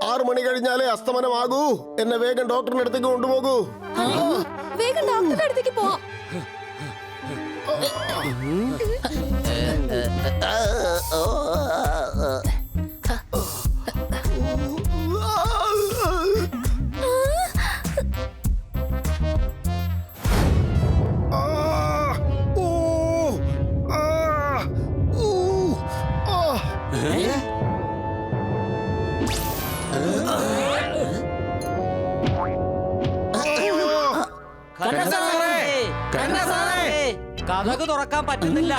6 മണി കഴിഞ്ഞാലേ അസ്തമനമാകൂ. എന്നെ വേഗം ഡോക്ടറിന്റെ അടുത്തേക്ക് കൊണ്ടുപോകൂ. വേഗം ഡോക്ടറുടെ അടുത്തേക്ക് പോവാം. കഥക് തുറക്കാൻ പറ്റുന്നില്ല.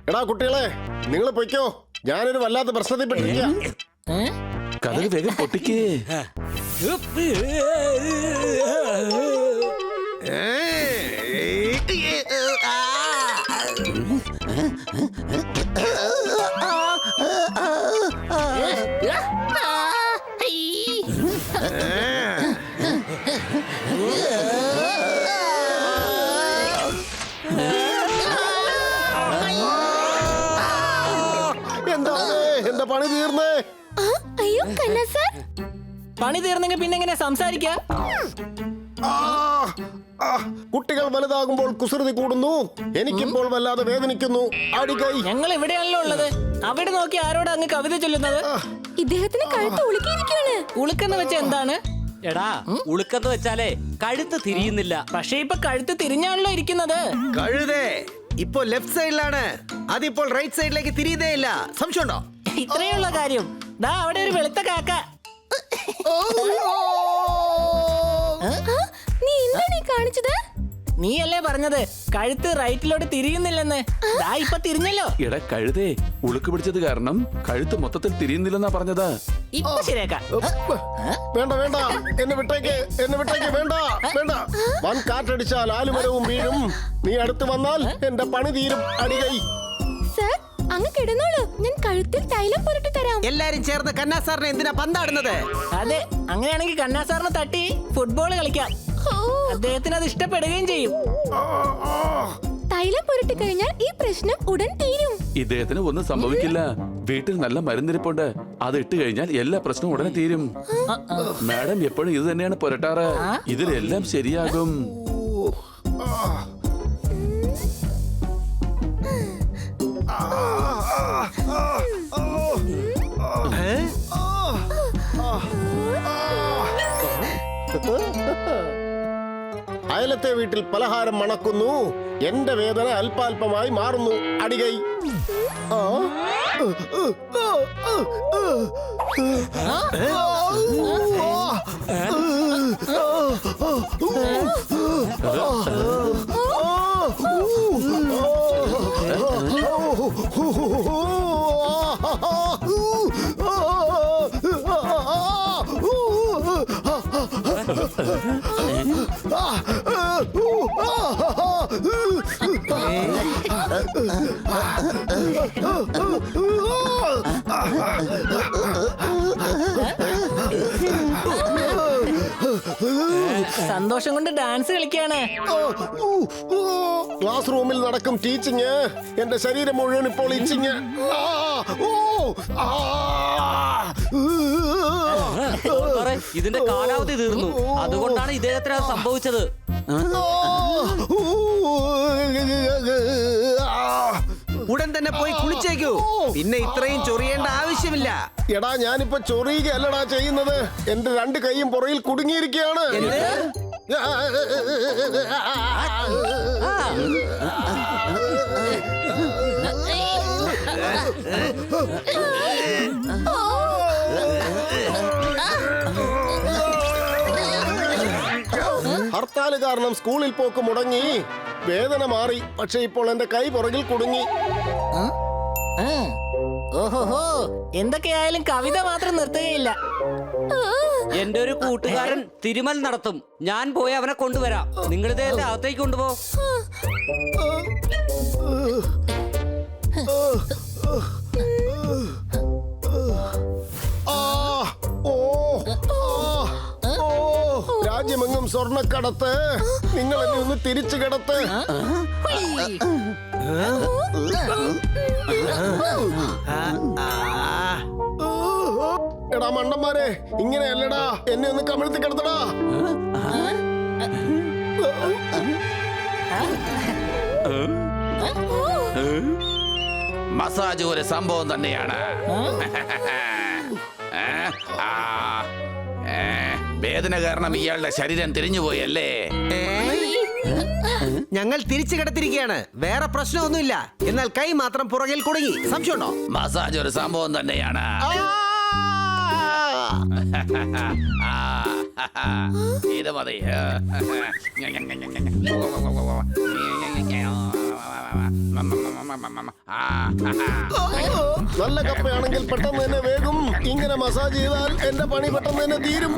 എടാ കുട്ടികളെ, നിങ്ങൾ പൊയ്ക്കോ. ഞാനൊരു വല്ലാത്ത പ്രശ്നത്തിൽ പെട്ടിരിക്കുക. കഥക് വേഗം പൊട്ടിക്കേ. എന്റെ പണി തീർന്നേ. അയ്യോ കണ്ണാ സാർ, പണി തീർന്നെങ്കിൽ പിന്നെ എങ്ങനെ സംസാരിക്കാം? കുട്ടികൾ വലുതാകുമ്പോൾ കുസൃതി കൂടുന്നു. എനിക്കിപ്പോൾ വല്ലാതെ വേദനിക്കുന്നു. അടികൈ. ഞങ്ങൾ ഇവിടെയാണല്ലോ ഉള്ളത്. അവിടെ നോക്കി ആരോട് അങ്ങ് കവിത ചൊല്ലുന്നത്? ഇദ്ദേഹത്തിന് കഴുത്ത് ഉളുക്കിയിരിക്കുകയാണ്. ഉളുക്കെന്ന് വെച്ച എന്താണ്? എടാ, ഉളുക്കെന്ന് വെച്ചാലേ കഴുത്ത് തിരിയുന്നില്ല. പക്ഷെ ഇപ്പൊ കഴുത്ത് തിരിഞ്ഞാണല്ലോ ഇരിക്കുന്നത്. കഴുതേ ഇപ്പൊ ലെഫ്റ്റ് സൈഡിലാണ്, അതിപ്പോൾ റൈറ്റ് സൈഡിലേക്ക് തിരിയുന്നേ ഇല്ല. സംശയമുണ്ടോ? ഇത്രയുള്ള കാര്യം. ദാ അവിടെ ഒരു വെളുത്ത കാക്ക. നീ എന്താണ് ഈ കാണിച്ചത്? നീയല്ലേ പറഞ്ഞത് കഴുത്ത് റൈറ്റിലോട്ട് തിരിയുന്നില്ലെന്ന്? ദാ ഇപ്പൊ തിരിഞ്ഞല്ലോ. എടാ കഴുതേ, ഉളുക്ക് പിടിച്ചത് കാരണം കഴുത്ത് മൊത്തത്തിൽ തിരിയുന്നില്ലെന്നാ പറഞ്ഞതാ. ഇപ്പൊ ശരിയാക്കാം. വേണ്ട വേണ്ട, എന്നെ വിട്ടേക്ക്, എന്നെ വിട്ടേക്ക്. വേണ്ട വേണ്ട. വൻ കാറ്റടിച്ചാൽ ആലുമരവും വീഴും. നീ അടുത്ത് വന്നാൽ എന്റെ പണി തീരും. അടികൈ. സാർ അങ്ങ് കിടന്നോളൂ, ഞാൻ കഴുത്തിൽ തൈലം പുരട്ടി തരാം. എല്ലാരും ചേർന്ന് കന്നാ സാറിനെ എന്തിനാ പന്താടുന്നത്? അതെ, അങ്ങനെയാണെങ്കിൽ കണ്ണാ സാറിന് തട്ടി ഫുട്ബോൾ കളിക്കാം. അദ്ദേഹത്തിന് അത് ഇഷ്ടപ്പെടുകയും ചെയ്യും. തൈലം പുരട്ടി കഴിഞ്ഞാൽ ഈ പ്രശ്നം ഉടൻ തീരും. ഇദ്ദേഹത്തിന് ഒന്നും സംഭവിക്കില്ല. വീട്ടിൽ നല്ല മരുന്നിരിപ്പുണ്ട്. അത് ഇട്ട് കഴിഞ്ഞാൽ എല്ലാ പ്രശ്നവും ഉടനെ തീരും. മാഡം എപ്പോഴും ഇത് തന്നെയാണ് പുരട്ടാറ്. ഇതിലെല്ലാം ശരിയാകും. അയലത്തെ വീട്ടിൽ പലഹാരം മണക്കുന്നു. എന്റെ വേദന അല്പാൽപമായി മാറുന്നു. അടികൈ. സന്തോഷം കൊണ്ട് ഡാൻസ് കളിക്കാണ്. ക്ലാസ് റൂമിൽ നടക്കും ടീച്ചിങ്. എന്റെ ശരീരം മുഴുവൻ ഇപ്പോൾ ഇച്ചിങ്. ഇതിന്റെ കാലാവധി തീർന്നു. അതുകൊണ്ടാണ് ഇദ്ദേഹത്തിന് അത് സംഭവിച്ചത്. ഉടൻ തന്നെ പോയി കുളിച്ചേക്കൂ. പിന്നെ ഇത്രയും ചൊറിയേണ്ട ആവശ്യമില്ല. എടാ, ഞാനിപ്പോ ചൊറിയുകയല്ലടാ ചെയ്യുന്നത്. എന്റെ 2 കൈയും പുറയിൽ കുടുങ്ങിയിരിക്കുകയാണ്. ഹർത്താല് കാരണം സ്കൂളിൽ പോക്ക് മുടങ്ങി. വേദന മാറി, പക്ഷെ ഇപ്പോൾ എന്റെ കൈ പുറകിൽ കുടുങ്ങി. ഓഹോഹോ, എന്തൊക്കെയായാലും കവിത മാത്രം നിർത്തുകയില്ല. എന്റെ ഒരു കൂട്ടുകാരൻ തിരുമൽ നടത്തും. ഞാൻ പോയി അവനെ കൊണ്ടുവരാം. നിങ്ങൾ ഇദ്ദേഹത്തെ അകത്തേക്ക് കൊണ്ടുപോ. രാജ്യമെങ്ങും സ്വർണ്ണക്കടത്ത്. നിങ്ങൾ എന്നെ ഒന്ന് തിരിച്ചു കിടത്ത്. എടാ മണ്ടന്മാരെ, ഇങ്ങനെയല്ലടാ, എന്നെ ഒന്ന് കമിഴ്ത്തി കിടത്തടാ. മസാജ് ഒരു സംഭവം തന്നെയാണ്. വേദന കാരണം ഇയാളുടെ ശരീരം തിരിഞ്ഞുപോയി അല്ലേ? ഞങ്ങൾ തിരിച്ചു കിടത്തിരിക്കുകയാണ്, വേറെ പ്രശ്നമൊന്നുമില്ല. എന്നാൽ കൈ മാത്രം പുറകിൽ കുടുങ്ങി. സംശയമുണ്ടോ? മസാജ് ഒരു സംഭവം തന്നെയാണ്. ഇത് മതി. നല്ല കപ്പയാണെങ്കിൽ പെട്ടെന്ന് തന്നെ വേഗം. ഇങ്ങനെ മസാജ് ചെയ്താൽ എന്റെ പണി പെട്ടെന്ന് തന്നെ തീരും.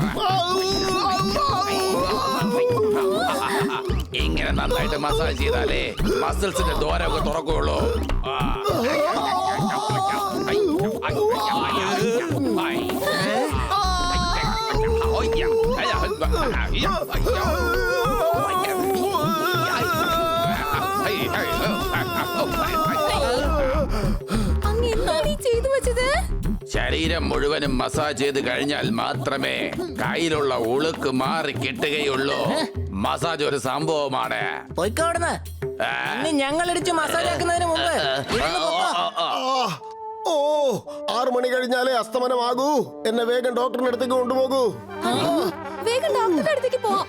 ഇങ്ങനെ നന്നായിട്ട് മസാജ് ചെയ്താലേ മസിൽസിന്റെ ദ്വാരമൊക്കെ തുറക്കുകയുള്ളൂ. അങ്ങ് എന്താണ് ഈ ചെയ്തു വെച്ചത്? ശരീരം മുഴുവനും മസാജ് ചെയ്ത് കഴിഞ്ഞാൽ മാത്രമേ കയ്യിലുള്ള ഉളുക്ക് മാറി കിട്ടുകയുള്ളൂ. മസാജ് ഒരു സംഭവമാണ്. പോയിക്കോടുന്ന്. ഇനി ഞങ്ങൾ ഇടിച്ച് മസാജ് ആക്കുന്നതിന് മുമ്പ് ഇവിടുന്ന് പൊക്കോ. 6 മണി കഴിഞ്ഞാലേ അസ്തമനമാകൂ. എന്നെ വേഗം ഡോക്ടറിന്റെ അടുത്തേക്ക് കൊണ്ടുപോകൂ. വേഗം ഡോക്ടറുടെ അടുത്തേക്ക് പോവാം.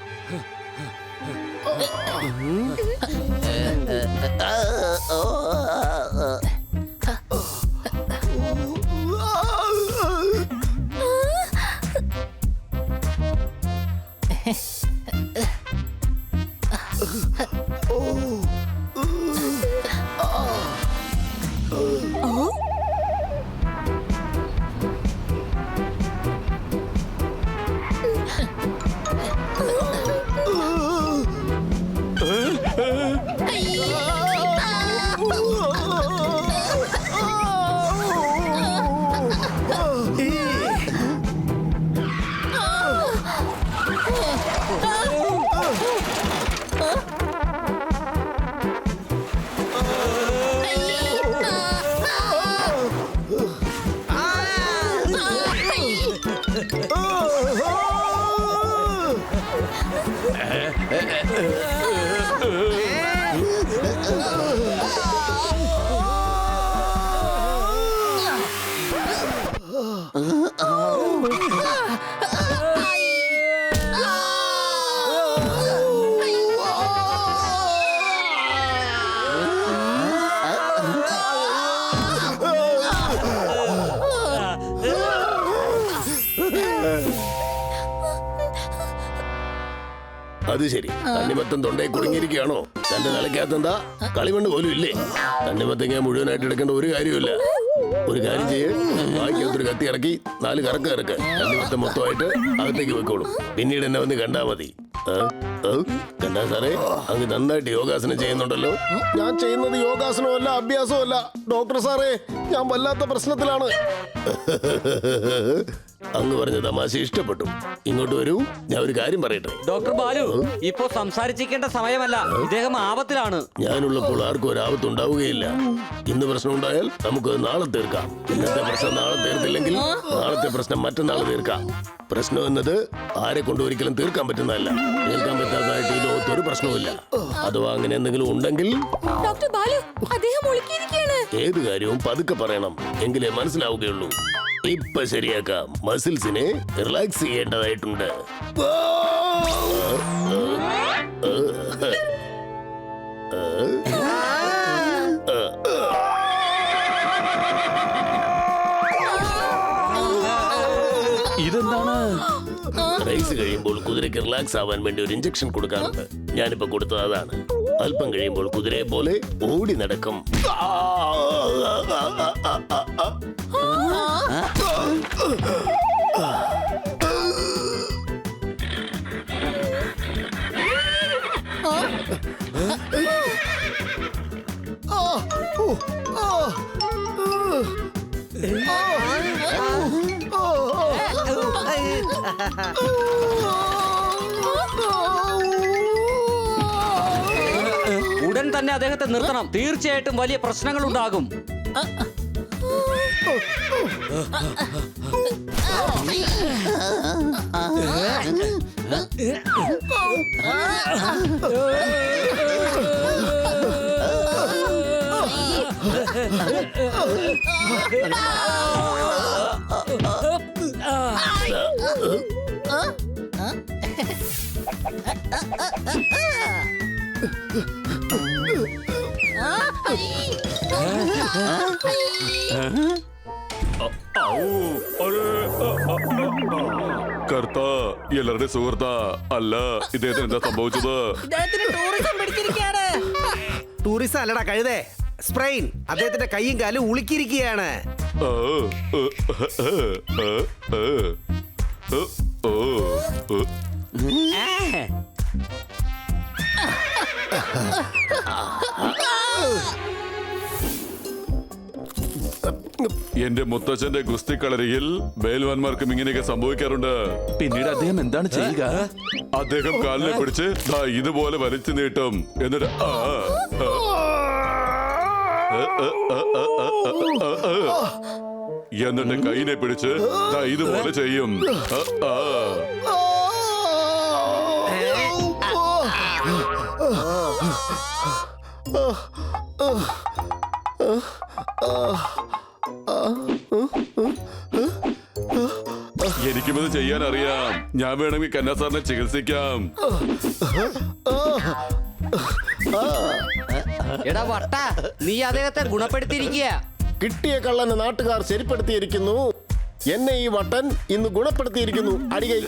അത് ശരി, തണ്ണിമത്തൻ തൊണ്ടയിൽ കുടുങ്ങിയിരിക്കുകയാണോ? തന്റെ തലയ്ക്കകത്തെന്താ കളിമണ്ണ് പോലും ഇല്ലേ? തണ്ണിമത്തങ്ങ മുഴുവനായിട്ട് എടുക്കേണ്ട ഒരു കാര്യമില്ല. ഒരു കാര്യം ചെയ്യേ, വായിക്കകത്തൊരു കത്തി ഇറക്കി 4 കറക്ക് ഇറക്ക്. തണ്ണിമത്തൻ മൊത്തമായിട്ട് അകത്തേക്ക് വെക്കോളും. പിന്നീട് എന്നെ വന്ന് കണ്ടാ മതി. കണ്ടാ സാറേ, അങ്ങ് നന്നായിട്ട് യോഗാസനം ചെയ്യുന്നുണ്ടല്ലോ. ഞാൻ ചെയ്യുന്നത് യോഗാസനമല്ല, അഭ്യാസമല്ല. ഡോക്ടർ സാറേ, ഞാൻ വല്ലാത്ത പ്രശ്നത്തിലാണ്. അങ്ങ് പറഞ്ഞ തമാശ ഇഷ്ടപ്പെട്ടു. ഇങ്ങോട്ട് വരൂ, ഞാൻ ഒരു കാര്യം പറയട്ടെ. ഡോക്ടർ ബാലു, ഇപ്പോ സംസാരിച്ചിരിക്കേണ്ട സമയമല്ല. ഇദ്ദേഹം ആപത്തിലാണ്. ഞാനുള്ളപ്പോൾ ആർക്കും ഒരു ആപത്ത് ഉണ്ടാവുകയില്ല. ഇന്ന് പ്രശ്നം ഉണ്ടായാൽ നമുക്ക് നാളെ തീർക്കാം. ഇന്നത്തെ പ്രശ്നം നാളെ തീർത്തില്ലെങ്കിൽ നാളത്തെ പ്രശ്നം മറ്റന്നാൾ തീർക്കാം. പ്രശ്നം എന്നത് ആരെ കൊണ്ട് ഒരിക്കലും തീർക്കാൻ പറ്റുന്നതല്ല. തീർക്കാൻ പറ്റാത്തതായിട്ട് ഈ ലോകത്ത് ഒരു പ്രശ്നവുമില്ല. അഥവാ അങ്ങനെ എന്തെങ്കിലും ഉണ്ടെങ്കിൽ ഡോക്ടർ ബാലു, അദ്ദേഹം ഒളിക്കിയിരിക്കുകയാണ്. ഏത് കാര്യവും പതുക്കെ പറയണം, എങ്കിലേ മനസ്സിലാവുകയുള്ളൂ. ഇപ്പൊ ശരിയാക്കാം. മസിൽസിനെ റിലാക്സ് ചെയ്യേണ്ടതായിട്ടുണ്ട്. ഇതെന്താണ്? റേസ് കഴിയുമ്പോൾ കുതിരയ്ക്ക് റിലാക്സ് ആവാൻ വേണ്ടി ഒരു ഇഞ്ചക്ഷൻ കൊടുക്കാറുണ്ട്. ഞാനിപ്പോ കൊടുത്തത് അതാണ്. അല്പം കഴിയുമ്പോൾ കുതിരയെ പോലെ ഓടി നടക്കും. ഉടൻ തന്നെ അദ്ദേഹത്തെ നിർത്തണം. തീർച്ചയായിട്ടും വലിയ പ്രശ്നങ്ങൾ ഉണ്ടാകും. കർത്ത എല്ലാവരുടെ സുഹൃത്ത അല്ല ഇദ്ദേഹത്തിന് എന്താ സംഭവിച്ചത്? ഇദ്ദേഹത്തിന് ടൂറിസം പിടിച്ചിരിക്കുകയാണ്. ടൂറിസം അല്ലടാ കഴുതേ, സ്പ്രെയിൻ. അദ്ദേഹത്തിന്റെ കൈയും കാലും ഉളുക്കിയിരിക്കുകയാണ്. ആ, ആ, ആ, ആ, ആ, ആ, ആ. എന്റെ മുത്തച്ഛന്റെ ഗുസ്തിക്കളരിയിൽ ബേൽവാന്മാർക്കും ഇങ്ങനെയൊക്കെ സംഭവിക്കാറുണ്ട്. പിന്നീട് അദ്ദേഹം എന്താണ് ചെയ്യുക? അദ്ദേഹം കാലിനെ പിടിച്ച് ദാ ഇതുപോലെ വലിച്ചു നീട്ടും. എന്നിട്ട് ആ, ആ, എന്നിട്ട് കൈനെ പിടിച്ച് ദാ ഇതുപോലെ ചെയ്യും. ആ, ആ. എനിക്കും ഇത് ചെയ്യാൻ അറിയാം. ഞാൻ വേണമെങ്കിൽ കന്നാ സാറിനെ ചികിത്സിക്കാം. എടാ വട്ട, നീ അദ്ദേഹത്തെ ഗുണപ്പെടുത്തിയിരിക്കുക. കിട്ടിയ കള്ളന് നാട്ടുകാർ ശരിപ്പെടുത്തിയിരിക്കുന്നു. എന്നെ ഈ വട്ടൻ ഇന്ന് ഗുണപ്പെടുത്തിയിരിക്കുന്നു. അടികൈ